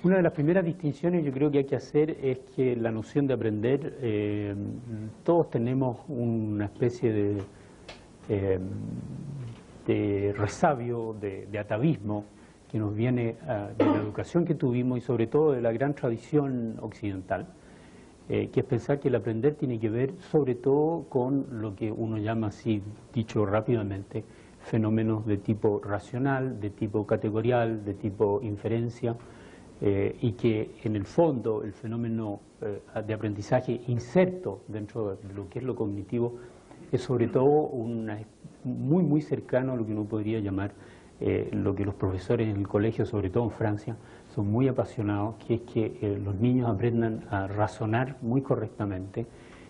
Una de las primeras distinciones yo creo que hay que hacer es que la noción de aprender, todos tenemos una especie de resabio, de atavismo que nos viene de la educación que tuvimos y sobre todo de la gran tradición occidental, que es pensar que el aprender tiene que ver sobre todo con lo que uno llama así, dicho rápidamente, fenómenos de tipo racional, de tipo categorial, de tipo inferencia, y que en el fondo el fenómeno de aprendizaje inserto dentro de lo que es lo cognitivo es sobre todo muy cercano a lo que uno podría llamar lo que los profesores en el colegio, sobre todo en Francia, son muy apasionados, que es que los niños aprendan a razonar muy correctamente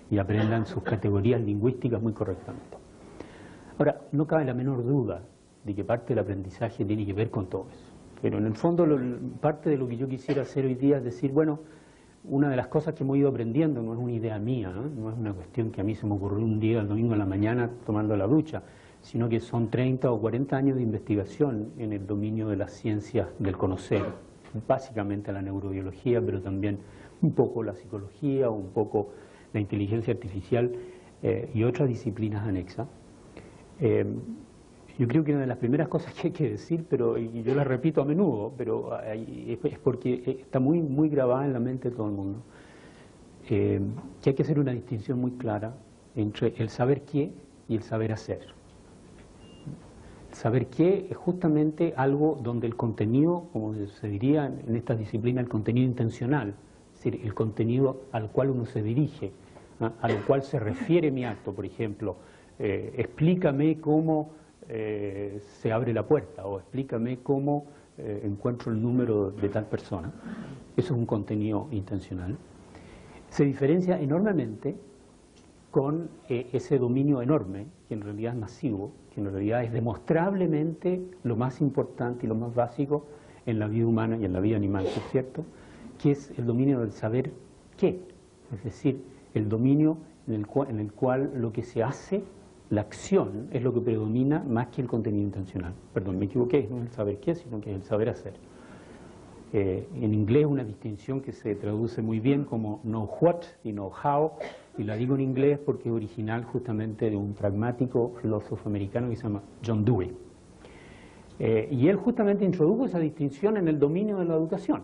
y aprendan sus categorías lingüísticas muy correctamente. Ahora, no cabe la menor duda de que parte del aprendizaje tiene que ver con todo eso. Pero en el fondo parte de lo que yo quisiera hacer hoy día es decir, bueno, una de las cosas que hemos ido aprendiendo no es una idea mía, no es una cuestión que a mí se me ocurrió un día, el domingo en la mañana, tomando la ducha, sino que son 30 o 40 años de investigación en el dominio de las ciencias del conocer, básicamente la neurobiología, pero también un poco la psicología, un poco la inteligencia artificial y otras disciplinas anexas. Yo creo que una de las primeras cosas que hay que decir, y yo la repito a menudo, pero es porque está muy grabada en la mente de todo el mundo, que hay que hacer una distinción muy clara entre el saber qué y el saber hacer. El saber qué es justamente algo donde el contenido, como se diría en esta disciplina, el contenido intencional, es decir, el contenido al cual uno se dirige, a lo cual se refiere mi acto, por ejemplo, explícame cómo se abre la puerta o explícame cómo encuentro el número de tal persona. Eso es un contenido intencional. Se diferencia enormemente con ese dominio enorme, que en realidad es masivo, que en realidad es demostrablemente lo más importante y lo más básico en la vida humana y en la vida animal, ¿es cierto? Que es el dominio del saber qué, es decir, el dominio en el cual lo que se hace, la acción, es lo que predomina más que el contenido intencional. Perdón, me equivoqué, no es el saber qué, sino que es el saber hacer. En inglés una distinción que se traduce muy bien como know what y know how, y la digo en inglés porque es original justamente de un pragmático filósofo americano que se llama John Dewey. Y él justamente introdujo esa distinción en el dominio de la educación.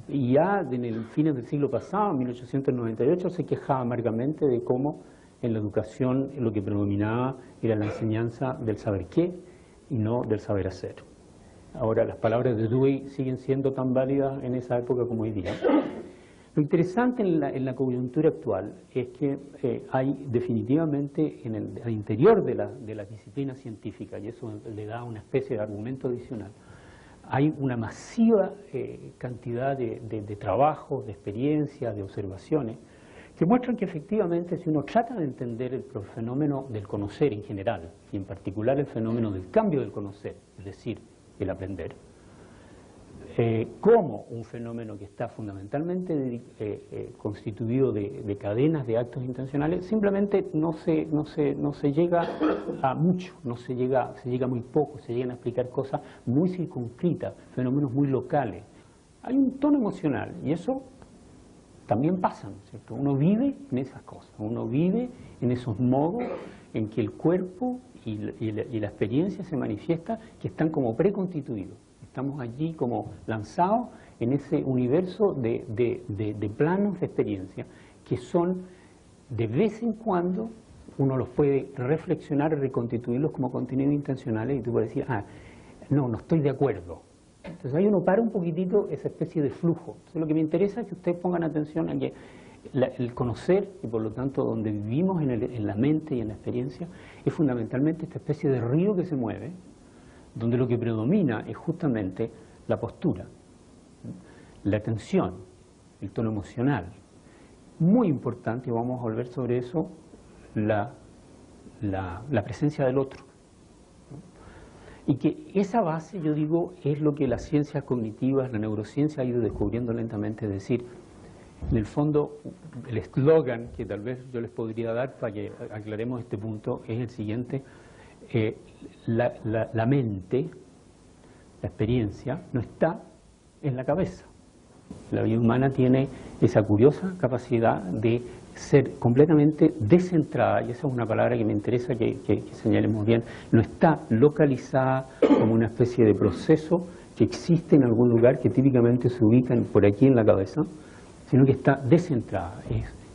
Y ya en el fines del siglo pasado, en 1898, se quejaba amargamente de cómo en la educación lo que predominaba era la enseñanza del saber qué y no del saber hacer. Ahora las palabras de Dewey siguen siendo tan válidas en esa época como hoy día. Lo interesante en la coyuntura actual es que hay definitivamente al interior de la disciplina científica, y eso le da una especie de argumento adicional, hay una masiva cantidad de trabajos, de experiencias, de observaciones, que muestran que efectivamente si uno trata de entender el fenómeno del conocer en general, y en particular el fenómeno del cambio del conocer, es decir, el aprender, como un fenómeno que está fundamentalmente constituido de cadenas de actos intencionales, simplemente no se llega a mucho, se llega muy poco, se llegan a explicar cosas muy circunscritas, fenómenos muy locales. Hay un tono emocional y eso también pasa, ¿no es cierto? Uno vive en esas cosas, uno vive en esos modos en que el cuerpo y la experiencia se manifiesta, que están como preconstituidos. Estamos allí como lanzados en ese universo de planos de experiencia que son, de vez en cuando, uno los puede reflexionar y reconstituirlos como contenidos intencionales y tú puedes decir, no estoy de acuerdo. Entonces ahí uno para un poquitito esa especie de flujo. Entonces lo que me interesa es que ustedes pongan atención a que el conocer, y por lo tanto donde vivimos en la mente y en la experiencia, es fundamentalmente esta especie de río que se mueve, donde lo que predomina es justamente la postura, la atención, el tono emocional. Muy importante, y vamos a volver sobre eso, la presencia del otro. Y que esa base, yo digo, es lo que las ciencias cognitivas, la neurociencia ha ido descubriendo lentamente, es decir, en el fondo, el eslogan que tal vez yo les podría dar para que aclaremos este punto es el siguiente: la mente, la experiencia, no está es la cabeza. La vida humana tiene esa curiosa capacidad de ser completamente descentrada, y esa es una palabra que me interesa que señalemos bien. No está localizada como una especie de proceso que existe en algún lugar que típicamente se ubica por aquí en la cabeza, sino que está descentrada.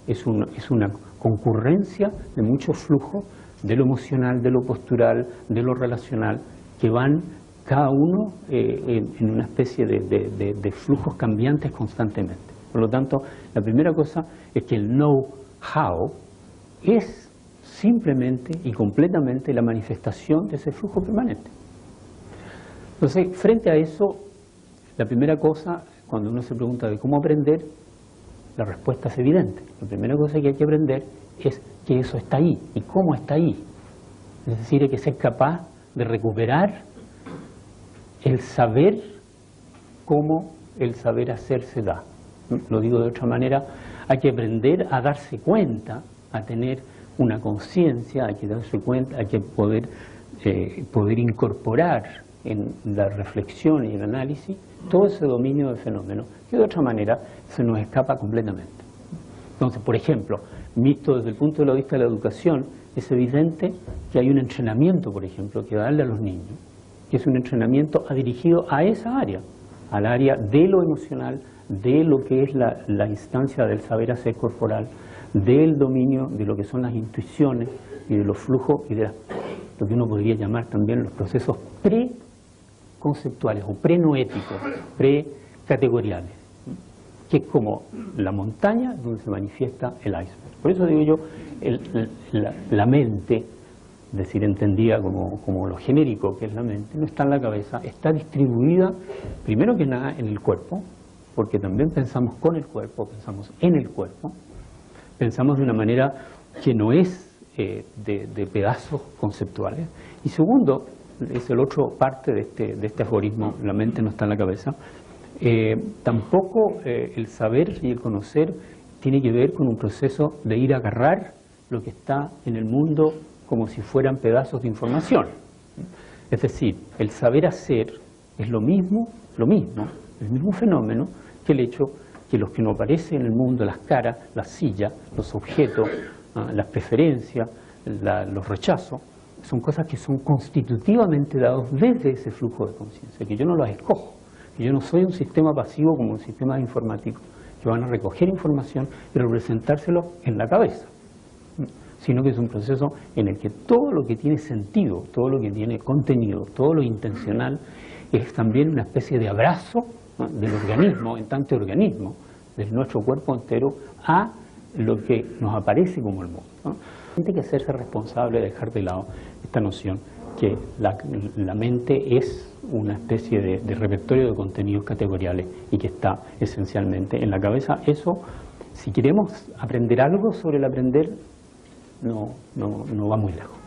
Es una concurrencia de muchos flujos, de lo emocional, de lo postural, de lo relacional, que van cada uno en una especie de flujos cambiantes constantemente. Por lo tanto, la primera cosa es que el know-how es simplemente y completamente la manifestación de ese flujo permanente. Entonces, frente a eso, la primera cosa, cuando uno se pregunta de cómo aprender, la respuesta es evidente. La primera cosa que hay que aprender es que eso está ahí y cómo está ahí. Es decir, hay que ser capaz de recuperar el saber cómo el saber hacer se da. Lo digo de otra manera, hay que aprender a darse cuenta, a tener una conciencia, hay que darse cuenta, hay que poder incorporar en la reflexión y el análisis todo ese dominio del fenómeno, que de otra manera se nos escapa completamente. Entonces, por ejemplo, visto desde el punto de vista de la educación, es evidente que hay un entrenamiento, por ejemplo, que darle a los niños, que es un entrenamiento dirigido a esa área, al área de lo emocional, de lo que es la instancia del saber hacer corporal, del dominio de lo que son las intuiciones y de los flujos y de lo que uno podría llamar también los procesos preconceptuales o prenoéticos, precategoriales, que es como la montaña donde se manifiesta el iceberg. Por eso digo yo, la mente, es decir, entendida como lo genérico que es la mente, no está en la cabeza, está distribuida primero que nada en el cuerpo, porque también pensamos con el cuerpo, pensamos en el cuerpo, pensamos de una manera que no es de pedazos conceptuales. Y segundo, es el otro parte de este aforismo, la mente no está en la cabeza, tampoco el saber y el conocer tiene que ver con un proceso de ir a agarrar lo que está en el mundo como si fueran pedazos de información. Es decir, el saber hacer es lo mismo, el mismo fenómeno que el hecho que los que nos aparecen en el mundo, las caras, las sillas, los objetos, las preferencias, los rechazos, son cosas que son constitutivamente dados desde ese flujo de conciencia, que yo no las escojo, que yo no soy un sistema pasivo como un sistema informático, que van a recoger información y representárselo en la cabeza, sino que es un proceso en el que todo lo que tiene sentido, todo lo que tiene contenido, todo lo intencional, es también una especie de abrazo, ¿no?, del organismo, en tanto organismo, de nuestro cuerpo entero, a lo que nos aparece como el mundo, ¿no? Hay que hacerse responsable de dejar de lado esta noción que la mente es una especie de repertorio de contenidos categoriales y que está esencialmente en la cabeza. Eso, si queremos aprender algo sobre el aprender, no va muy lejos.